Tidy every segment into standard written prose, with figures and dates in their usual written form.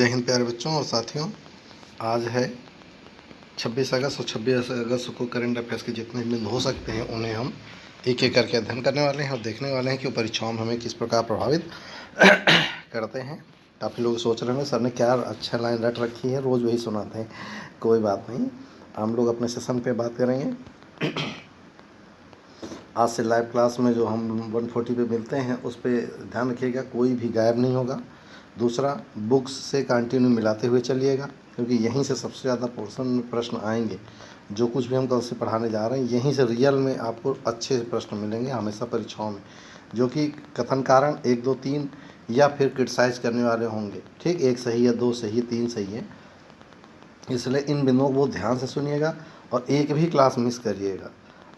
जय हिंद प्यारे बच्चों और साथियों। आज है 26 अगस्त और 26 अगस्त को करंट अफेयर्स के जितने बिंदु हो सकते हैं उन्हें हम एक एक करके अध्ययन करने वाले हैं और देखने वाले हैं कि परीक्षाओं में हमें किस प्रकार प्रभावित करते हैं। काफ़ी लोग सोच रहे हैं सर ने क्या अच्छा लाइन रट रखी है, रोज़ वही सुनाते हैं। कोई बात नहीं, हम लोग अपने सेशन पे बात करेंगे। आज से लाइव क्लास में जो हम 140 पे मिलते हैं उस पर ध्यान रखिएगा, कोई भी गायब नहीं होगा। दूसरा, बुक्स से कंटिन्यू मिलाते हुए चलिएगा क्योंकि यहीं से सबसे ज़्यादा पोर्शन में प्रश्न आएंगे। जो कुछ भी हम कल से पढ़ाने जा रहे हैं यहीं से रियल में आपको अच्छे प्रश्न मिलेंगे हमेशा परीक्षाओं में, जो कि कथन कारण 1 2 3 या फिर क्रिटिसाइज करने वाले होंगे। ठीक, 1 सही है, 2 सही है, 3 सही है। इसलिए इन बिंदुओं को ध्यान से सुनिएगा और एक भी क्लास मिस करिएगा।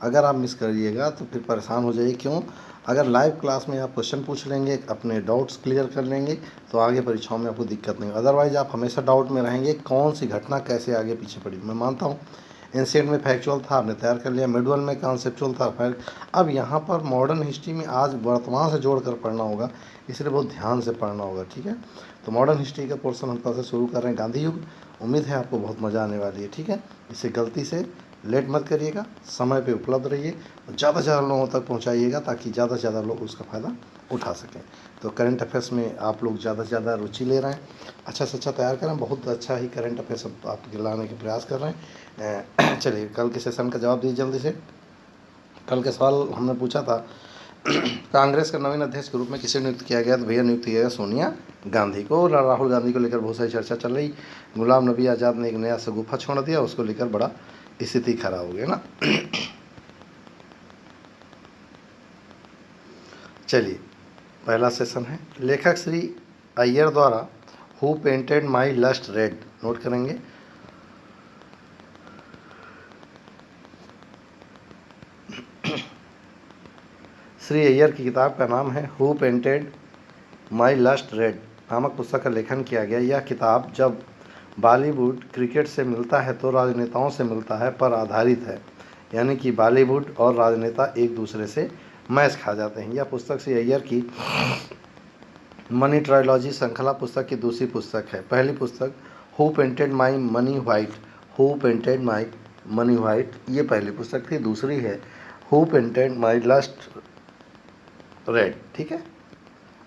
अगर आप मिस करिएगा तो फिर परेशान हो जाइए। क्यों? अगर लाइव क्लास में आप क्वेश्चन पूछ लेंगे, अपने डाउट्स क्लियर कर लेंगे तो आगे परीक्षाओं में आपको दिक्कत नहीं। अदरवाइज आप हमेशा डाउट में रहेंगे कौन सी घटना कैसे आगे पीछे पड़ी। मैं मानता हूँ एंशिएंट में फैक्चुअल था, आपने तैयार कर लिया, मिडवल में कॉन्सेप्चुअल था, फिर अब यहाँ पर मॉडर्न हिस्ट्री में आज वर्तमान से जोड़कर पढ़ना होगा, इसलिए बहुत ध्यान से पढ़ना होगा। ठीक है, तो मॉडर्न हिस्ट्री का पोर्शन हम कल से शुरू कर रहे हैं, गांधी युग। उम्मीद है आपको बहुत मज़ा आने वाली है। ठीक है, इसे गलती से लेट मत करिएगा, समय पे उपलब्ध रहिए और ज़्यादा से ज़्यादा लोगों तक पहुंचाइएगा ताकि ज़्यादा से ज़्यादा लोग उसका फ़ायदा उठा सकें। तो करंट अफेयर्स में आप लोग ज़्यादा से ज़्यादा रुचि ले रहे हैं, अच्छा से अच्छा तैयार करें, बहुत अच्छा ही करंट अफेयर्स आपके लाने के प्रयास कर रहे हैं। चलिए कल के सेशन का जवाब दीजिए जल्दी से। कल के सवाल हमने पूछा था कांग्रेस का नवीन अध्यक्ष के रूप में किसे नियुक्त किया गया? तो भैया नियुक्त किया गया सोनिया गांधी को। राहुल गांधी को लेकर बहुत सारी चर्चा चल रही। गुलाम नबी आज़ाद ने एक नया शगुफा छोड़ दिया, उसको लेकर बड़ा स्थिति खराब हो गई ना। चलिए पहला सेशन है, लेखक श्री अय्यर द्वारा who painted my lust red, note करेंगे। श्री अय्यर की किताब का नाम है who painted my lust red नामक पुस्तक का लेखन किया गया। यह किताब जब बॉलीवुड क्रिकेट से मिलता है तो राजनेताओं से मिलता है पर आधारित है, यानी कि बॉलीवुड और राजनेता एक दूसरे से मैच खा जाते हैं। यह पुस्तक श्री अय्यर की मनी ट्रायोलॉजी श्रृंखला पुस्तक की दूसरी पुस्तक है। पहली पुस्तक who painted my money white, who painted my money white, ये पहली पुस्तक थी। दूसरी है who painted my lust red. ठीक है,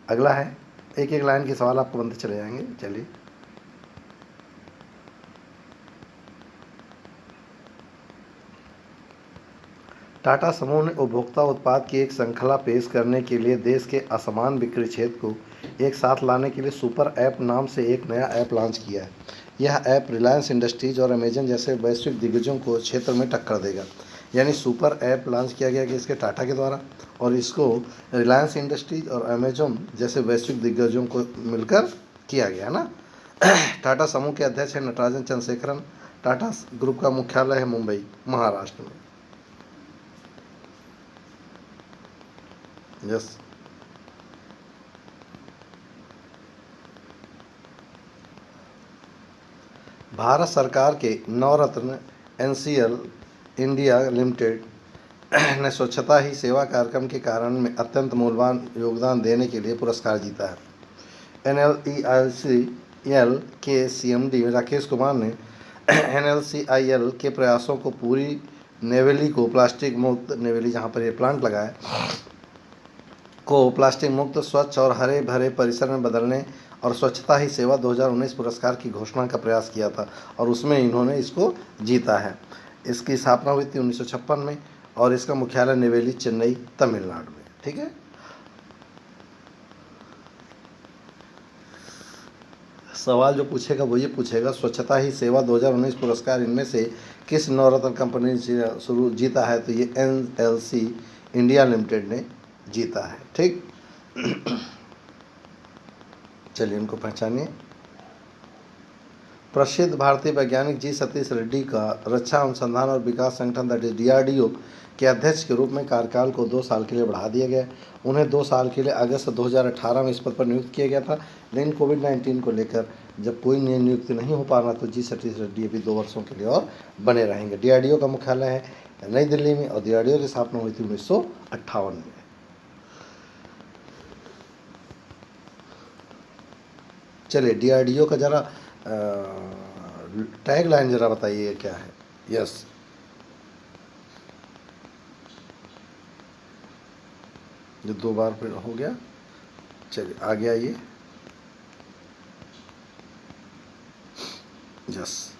अगला है, एक एक लाइन के सवाल आपको बनते चले जाएंगे। चलिए, टाटा समूह ने उपभोक्ता उत्पाद की एक श्रृंखला पेश करने के लिए देश के असमान बिक्री क्षेत्र को एक साथ लाने के लिए सुपर ऐप नाम से एक नया ऐप लॉन्च किया है। यह ऐप रिलायंस इंडस्ट्रीज और अमेजन जैसे वैश्विक दिग्गजों को क्षेत्र में टक्कर देगा। यानी सुपर ऐप लॉन्च किया गया कि इसके टाटा के द्वारा, और इसको रिलायंस इंडस्ट्रीज और अमेजन जैसे वैश्विक दिग्गजों को मिलकर किया गया ना। टाटा समूह के अध्यक्ष हैं नटराजन चंद्रशेखरन। टाटा ग्रुप का मुख्यालय है मुंबई, महाराष्ट्र में। यस, भारत सरकार के नवरत्न एनसीएल इंडिया लिमिटेड ने स्वच्छता ही सेवा कार्यक्रम के कारण में अत्यंत मूल्यवान योगदान देने के लिए पुरस्कार जीता है। NLCIL के CMD राकेश कुमार ने NLCIL के प्रयासों को पूरी नेवेली को प्लास्टिक मुक्त, नेवेली जहाँ पर ये प्लांट लगा है, को प्लास्टिक मुक्त, स्वच्छ और हरे भरे परिसर में बदलने और स्वच्छता ही सेवा 2019 पुरस्कार की घोषणा का प्रयास किया था और उसमें इन्होंने इसको जीता है। इसकी स्थापना हुई थी 1956 में और इसका मुख्यालय नेवेली, चेन्नई, तमिलनाडु में। ठीक है, सवाल जो पूछेगा वो ये पूछेगा, स्वच्छता ही सेवा 2019 पुरस्कार इनमें से किस नवरत्न कंपनी ने शुरू जीता है? तो ये NLC इंडिया लिमिटेड ने जीता है। ठीक, चलिए इनको पहचानिए। प्रसिद्ध भारतीय वैज्ञानिक जी सतीश रेड्डी का रक्षा अनुसंधान और विकास संगठन दैट इज DRDO के अध्यक्ष के रूप में कार्यकाल को 2 साल के लिए बढ़ा दिया गया। उन्हें 2 साल के लिए अगस्त 2018 में इस पद पर नियुक्त किया गया था, लेकिन कोविड-19 को लेकर जब कोई नियुक्ति नहीं हो पा रहा तो जी सतीश रेड्डी अभी 2 वर्षों के लिए और बने रहेंगे। DRDO का मुख्यालय है नई दिल्ली में और DRDO की स्थापना हुई थी 1958 में। चलिए DRDO का ज़रा टैग लाइन ज़रा बताइए क्या है। यस, जो 2 बार फिर हो गया। चलिए आगे आइए। यस,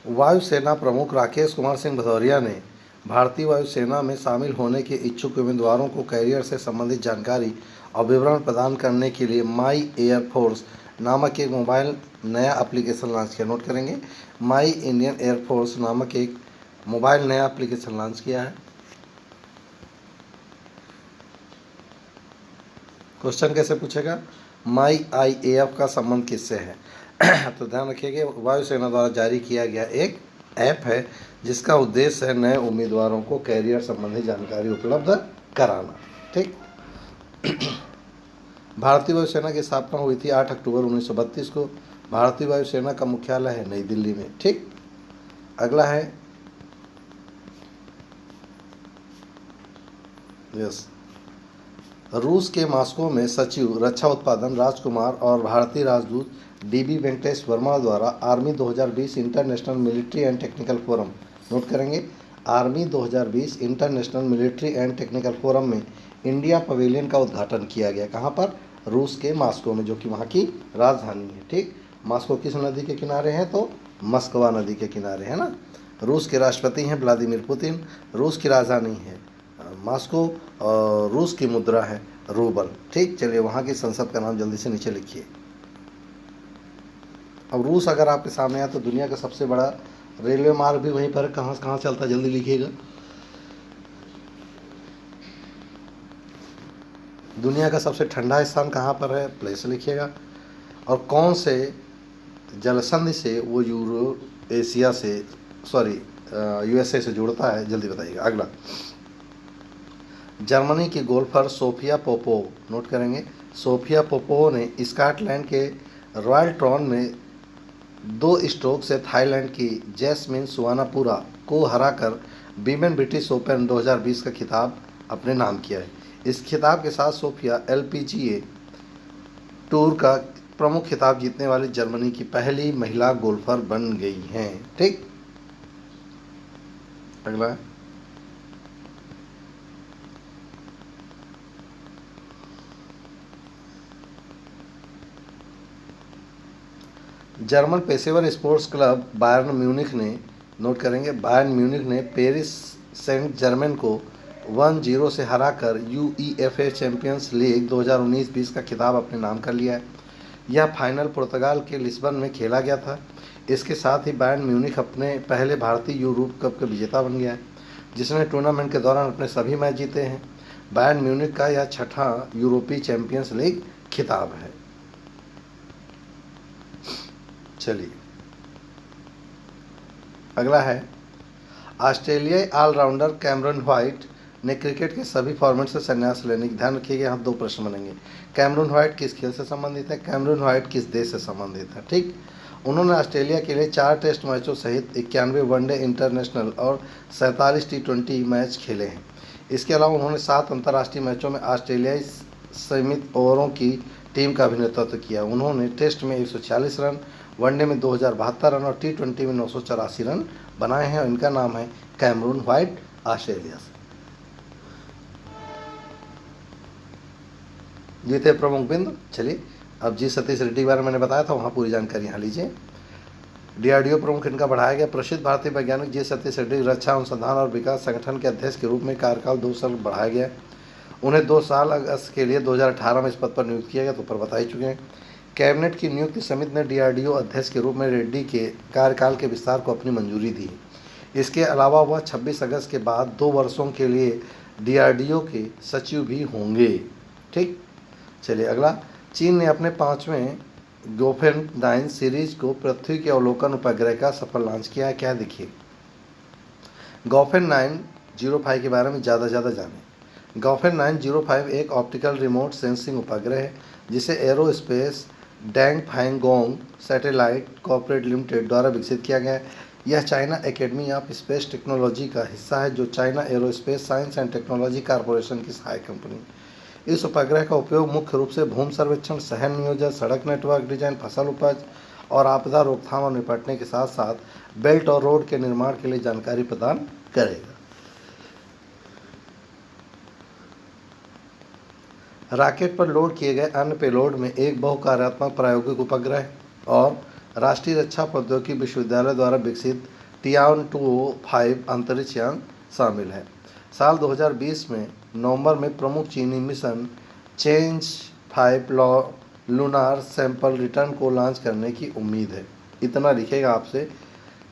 वायुसेना प्रमुख राकेश कुमार सिंह भदौरिया ने भारतीय वायुसेना में शामिल होने के इच्छुक उम्मीदवारों को कैरियर से संबंधित जानकारी और विवरण प्रदान करने के लिए माई एयरफोर्स नामक एक मोबाइल नया एप्लीकेशन लॉन्च किया। नोट करेंगे, माई इंडियन एयरफोर्स नामक एक मोबाइल नया एप्लीकेशन लॉन्च किया है। क्वेश्चन कैसे पूछेगा, माई IAF का संबंध किससे है? तो ध्यान रखिएगा, वायुसेना द्वारा जारी किया गया एक ऐप है जिसका उद्देश्य है नए उम्मीदवारों को कैरियर संबंधी जानकारी उपलब्ध कराना। ठीक। भारतीय वायुसेना की स्थापना हुई थी 8 अक्टूबर 1932 को। भारतीय वायुसेना का मुख्यालय है नई दिल्ली में। ठीक। अगला है यस, रूस के मॉस्को में सचिव रक्षा उत्पादन राजकुमार और भारतीय राजदूत DB वेंकटेश वर्मा द्वारा army 2020 international military and technical forum, note करेंगे, army 2020 international military and technical forum में इंडिया पवेलियन का उद्घाटन किया गया। कहाँ पर? रूस के मॉस्को में, जो कि वहाँ की राजधानी है। ठीक। मॉस्को किस नदी के किनारे है? तो मस्कवा नदी के किनारे है ना। रूस के राष्ट्रपति हैं व्लादिमीर पुतिन। रूस की राजधानी है मॉस्को और रूस की मुद्रा है रूबल। ठीक। चलिए वहाँ की संसद का नाम जल्दी से नीचे लिखिए। अब रूस अगर आपके सामने आया तो दुनिया का सबसे बड़ा रेलवे मार्ग भी वहीं पर कहाँ कहाँ चलता है, जल्दी लिखिएगा। दुनिया का सबसे ठंडा स्थान कहाँ पर है? प्लेस लिखिएगा। और कौन से जलसंधि से वो यूरोएशिया से USA से जुड़ता है, जल्दी बताइएगा। अगला, जर्मनी की गोल्फर सोफिया पोपोव, नोट करेंगे, सोफिया पोपोव ने स्कॉटलैंड के रॉयल ट्रॉन में 2 स्ट्रोक से थाईलैंड की जैस्मिन सुवानापुरा को हराकर वीमेन ब्रिटिश ओपन 2020 का खिताब अपने नाम किया है। इस खिताब के साथ सोफिया LPGA टूर का प्रमुख खिताब जीतने वाली जर्मनी की पहली महिला गोल्फर बन गई हैं। ठीक। अगला, जर्मन पेशेवर स्पोर्ट्स क्लब बायर्न म्यूनिख ने, नोट करेंगे, बायर्न म्यूनिख ने पेरिस सेंट जर्मेन को 1-0 से हराकर UEFA चैंपियंस लीग 2019-20 का खिताब अपने नाम कर लिया है। यह फाइनल पुर्तगाल के लिस्बन में खेला गया था। इसके साथ ही बायर्न म्यूनिख अपने पहले भारतीय यूरोप कप का विजेता बन गया है, जिसने टूर्नामेंट के दौरान अपने सभी मैच जीते हैं। बायर्न म्यूनिख का यह 6ठा यूरोपीय चैंपियंस लीग खिताब है। चलिए अगला है, ऑस्ट्रेलियाई ऑलराउंडर कैमरन व्हाइट ने क्रिकेट के सभी फॉर्मेट से संन्यास लेने की, ध्यान रखिएगा यहाँ 2 प्रश्न बनेंगे। कैमरून व्हाइट किस खेल से संबंधित है? कैमरून व्हाइट किस देश से संबंधित है? ठीक। उन्होंने ऑस्ट्रेलिया के लिए 4 टेस्ट मैचों सहित 91 वनडे इंटरनेशनल और 47 T20 मैच खेले हैं। इसके अलावा उन्होंने 7 अंतर्राष्ट्रीय मैचों में ऑस्ट्रेलियाई सीमित ओवरों की टीम का भी नेतृत्व किया। उन्होंने टेस्ट में 146 रन, वनडे में 2072 रन और T20 में 984 रन बनाए हैं। और इनका नाम है कैमरून व्हाइट, ऑस्ट्रेलिया से। जीते प्रमुख बिंदु। चलिए अब जी सतीश रेड्डी के बारे में मैंने बताया था, वहाँ पूरी जानकारी यहाँ लीजिए। DRDO प्रमुख इनका बढ़ाया गया। प्रसिद्ध भारतीय वैज्ञानिक जी सतीश रेड्डी रक्षा अनुसंधान और विकास संगठन के अध्यक्ष के रूप में कार्यकाल 2 साल बढ़ाया गया। उन्हें 2 साल अगस्त के लिए 2018 में इस पद पर नियुक्त किया गया, तो ऊपर बता ही चुके हैं। कैबिनेट की नियुक्ति समिति ने DRDO अध्यक्ष के रूप में रेड्डी के कार्यकाल के विस्तार को अपनी मंजूरी दी। इसके अलावा वह 26 अगस्त के बाद 2 वर्षों के लिए DRDO के सचिव भी होंगे। ठीक। चलिए अगला, चीन ने अपने 5वें गोफेन 9 सीरीज को पृथ्वी के अवलोकन उपग्रह का सफल लॉन्च किया है। क्या देखिए, गोफेन 905 के बारे में ज़्यादा जानें। गोफेन 905 एक ऑप्टिकल रिमोट सेंसिंग उपग्रह है जिसे एरोस्पेस डैंगफैंगोंग सैटेलाइट कॉर्पोरेट लिमिटेड द्वारा विकसित किया गया है। यह China academy of space technology का हिस्सा है, जो China aerospace science and technology corporation की सहायक कंपनी है। इस उपग्रह का उपयोग मुख्य रूप से भूमि सर्वेक्षण, शहर नियोजन, सड़क नेटवर्क डिजाइन, फसल उपज और आपदा रोकथाम और निपटने के साथ साथ बेल्ट और रोड के निर्माण के लिए जानकारी प्रदान करेगा। रॉकेट पर लोड किए गए अन्य पेलोड में एक बहुकार्यात्मक प्रायोगिक उपग्रह और राष्ट्रीय रक्षा प्रौद्योगिकी विश्वविद्यालय द्वारा विकसित टियान-205 अंतरिक्ष यान शामिल है। साल 2020 में नवंबर में प्रमुख चीनी mission change 5 lunar sample return को लॉन्च करने की उम्मीद है। इतना लिखेगा आपसे,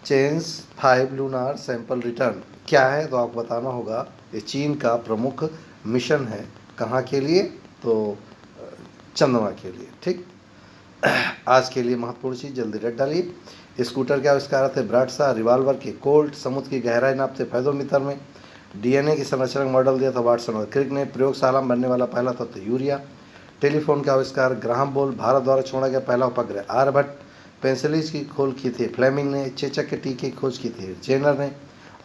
चेंज 5 लूनार सैंपल रिटर्न क्या है, तो आपको बताना होगा ये चीन का प्रमुख मिशन है। कहाँ के लिए? तो चंद्रमा के लिए। ठीक, आज के लिए महत्वपूर्ण चीज़ जल्दी रट डालिए। स्कूटर के आविष्कार थे ब्राट शाह, रिवाल्वर के कोल्ट, समुद्र की गहराई नापते फेथोमीटर में, डीएनए की संरचना का मॉडल दिया था वाटसन और क्रिक ने, प्रयोगशाला में बनने वाला पहला तत्व यूरिया, टेलीफोन का आविष्कार ग्राहम बेल, भारत द्वारा छोड़ा गया पहला उपग्रह आर्यभट्ट, पेंसिलिन की खोज की थी फ्लेमिंग ने, चेचक के टीके की खोज की थी जेनर ने,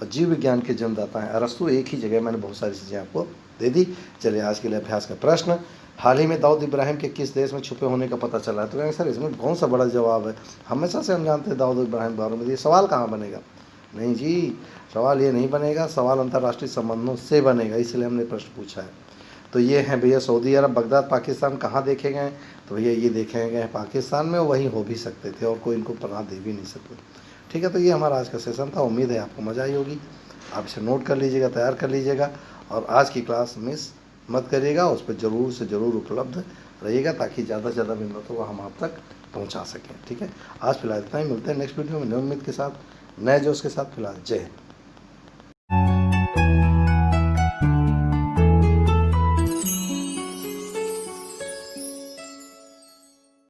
और जीव विज्ञान के जन्मदाता हैं अरस्तु। एक ही जगह मैंने बहुत सारी चीज़ें आपको दे दी। चलिए आज के लिए अभ्यास का प्रश्न, हाल ही में दाऊद इब्राहिम के किस देश में छुपे होने का पता चला है? तो सर इसमें कौन सा बड़ा जवाब है, हमेशा से हम जानते हैं दाऊद इब्राहिम के बारे में, ये सवाल कहाँ बनेगा? नहीं जी, सवाल ये नहीं बनेगा, सवाल अंतर्राष्ट्रीय संबंधों से बनेगा, इसलिए हमने प्रश्न पूछा है। तो ये हैं भैया सऊदी अरब, बगदाद, पाकिस्तान। कहाँ देखे गए? तो भैया ये देखे गए हैं पाकिस्तान में, वहीं हो भी सकते थे और कोई इनको पनाह दे भी नहीं सकते। ठीक है, तो ये हमारा आज का सेशन था। उम्मीद है आपको मज़ा आई होगी। आप इसे नोट कर लीजिएगा, तैयार कर लीजिएगा, और आज की क्लास मिस मत करिएगा, उस पर ज़रूर से ज़रूर उपलब्ध रहिएगा ताकि ज़्यादा से ज़्यादा विनम्रता को हम आप तक पहुंचा सकें। ठीक है, आज फिलहाल इतना ही, मिलते हैं नेक्स्ट वीडियो में नई उम्मीद के साथ, नए जोश के साथ। फिलहाल जय हिंद।